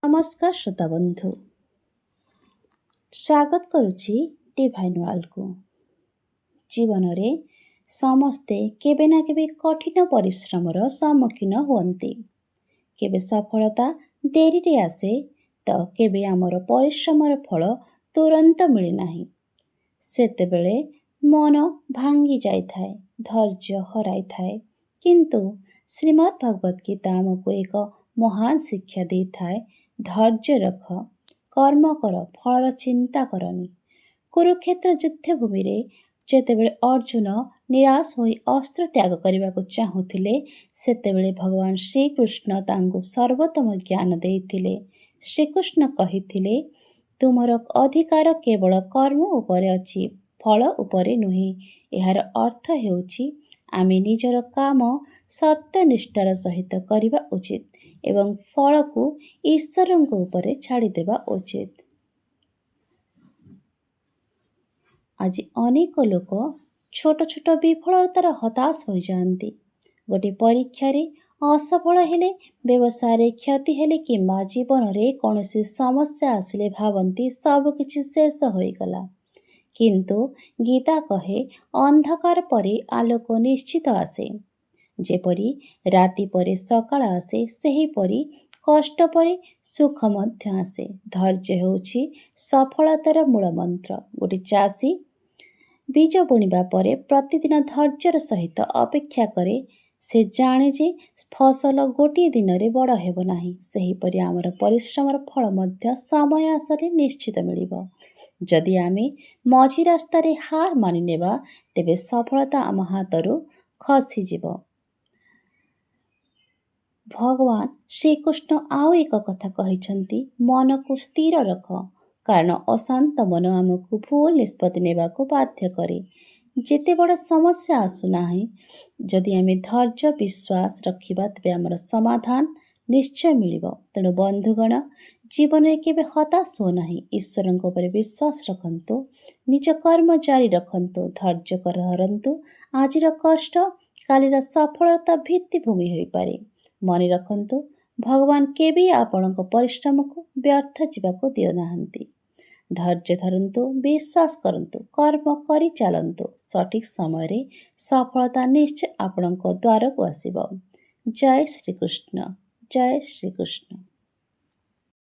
नमस्कार श्रोता बंधु, स्वागत करुछि डिवाइन वर्ल्ड को। जीवन रे समस्ते केबे ना केबे कठिन परिश्रमर सम्मुखीन हुअन्ति। केबे सफलता देरी रे आसे तो केबे आमर परिश्रमर फल तुरंत मिले नाही। सेतेबेले मन भांगी जाइथाए, धैर्य हराई थाए। किंतु श्रीमद् भगवत गीता आमको एक महान शिक्षा दी थाए, धैर्य रख, कर्म कर, फल चिंता करनी। कुरुक्षेत्र युद्ध भूमि रे जेतेबेले अर्जुन निराश होई अस्त्र त्याग करने चाहूथिले, सेतेबेले भगवान श्रीकृष्ण तांको सर्वोत्तम ज्ञान देइथिले। श्रीकृष्ण कहिथिले, तुमर अधिकार केवल कर्म उपरे अछि, फल उपरे नुहे। एहार अर्थ हेउछि आमे निजर काम सत्यनिष्ठार सहित करिबा उचित एवं फल को ईश्वरଙ୍କ उपरे छाड़ी देबा उचित। आज अनेक लोक छोट छोट विफलतार हताश हो जाती। गोटे परीक्षा रे असफल हेले, व्यवसाय रे क्षति हेले किंबा जीवन रे कौनसी समस्या आसिले भावंती सब किछि शेष होई गला। किंतु गीता कहे, अंधकार परे आलोक निश्चित आसे। जेपरी राति परे सकाळ आसे, सेही परी कष्ट परे सुख मध्य आसे। धैर्य हेउछि सफलतार मूल मंत्र। गोटे चाषी बीज बुणिबा परे प्रतिदिन धैर्यर सहित अपेक्षा करे। से जाने जे फसल गोटे दिन रे बड़ हेबो नाही। सेही परी आमर परिश्रमर फल मध्य समय आसले निश्चित मिलिबो। जदि आमे मझी रास्ता रे हार मानि नेबा, तेबे सफलता आम हातरू खसी जिवो। भगवान श्रीकृष्ण आउ एक कथा कहिछंती, मन को स्थिर रख, कारण अशांत मन आमको भूल निष्पत्ति नेबाको बाध्य करे। जेते बड़ समस्या आसु नाही, जदि आमे धैर्य विश्वास रखिबा, तेबे आमर समाधान निश्चय मिलिबो। तेणु बंधुगण, जीवन में केबे हताश हो नाही। ईश्वरଙ୍କ उपरे विश्वास रखंतु, निज कर्म जारी रखंतु, धैर्य धरंतु। आजिर कष्ट कालीर सफलता भित्तिभूमि होई पारे। मने रखंतु, भगवान केबे आपणक परिश्रम को व्यर्थ जीवाको दियो नाहंती। धैर्य धरंतु, विश्वास करंतु, कर्म करी चालंतु। सठिक समय रे सफलता निश्चय आपणक द्वार को आसीबो। जय श्री कृष्ण, जय श्री कृष्ण।